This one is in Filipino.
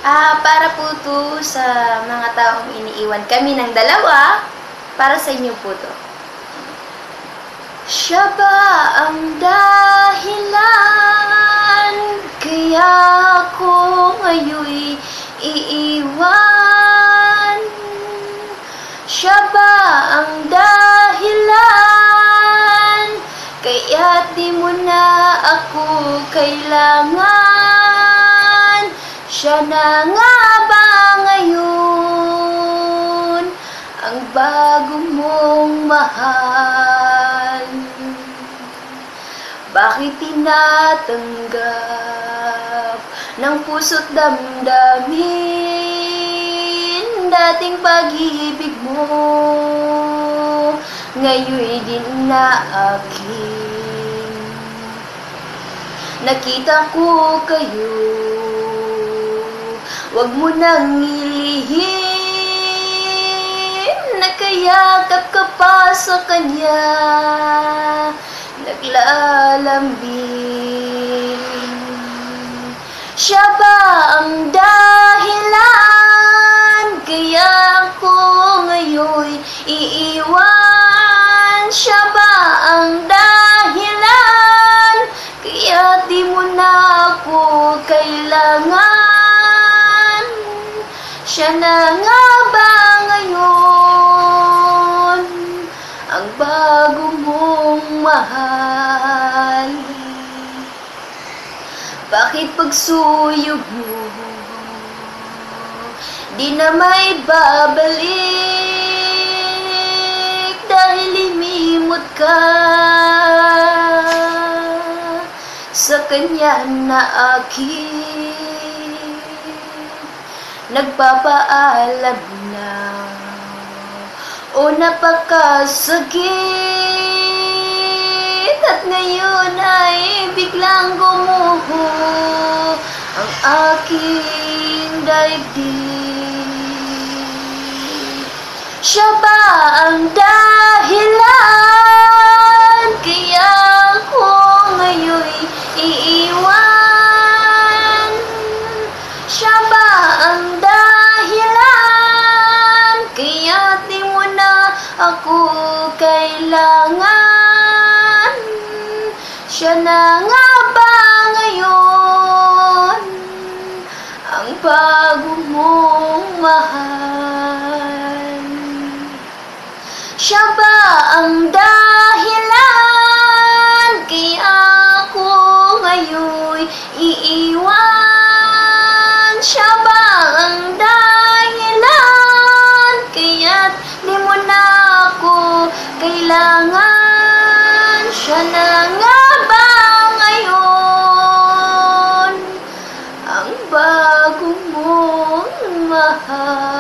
Para po to sa mga taong iniiwan kami ng dalawa, para sa inyo po to. Siya ba ang dahilan kaya ako ngayon iiwan? Siya ba ang dahilan kaya di mo na ako kailangan? Siya na nga ba ngayon ang bago mong mahal? Bakit tinatanggap ng puso't damdamin dating pag-ibig mo? Ngayon'y di na akin. Nakita ko kayo, wag mo nang ilihim. Nakayakap ka pa sa kanya, naglalambing. Siya ba ang dahilan kaya ako ngayon iiwan? Siya ba ang dahilan kaya di mo na ako kailangan? Siya na nga ba ngayon ang bago mong mahal? Bakit pagsuyog mo di na may babalik dahil limimot ka sa kanya na akin? Nagpapaalam na o napakasakit at ngayon ay biglang gumuho ang aking daigdig. Siya ba ang dahilan kaya ako ngayon iiwan? Siya ba ang dahilan kaya di mo na ako kailangan? Siya na nga ba ngayon ang bago mong mahal? Siya ba ang dahilan kaya ako ngayon iiwan? Siya ba ang dahilan kaya't di mo na ako kailangan? Siya na nga ba ngayon ang bago mong mahal?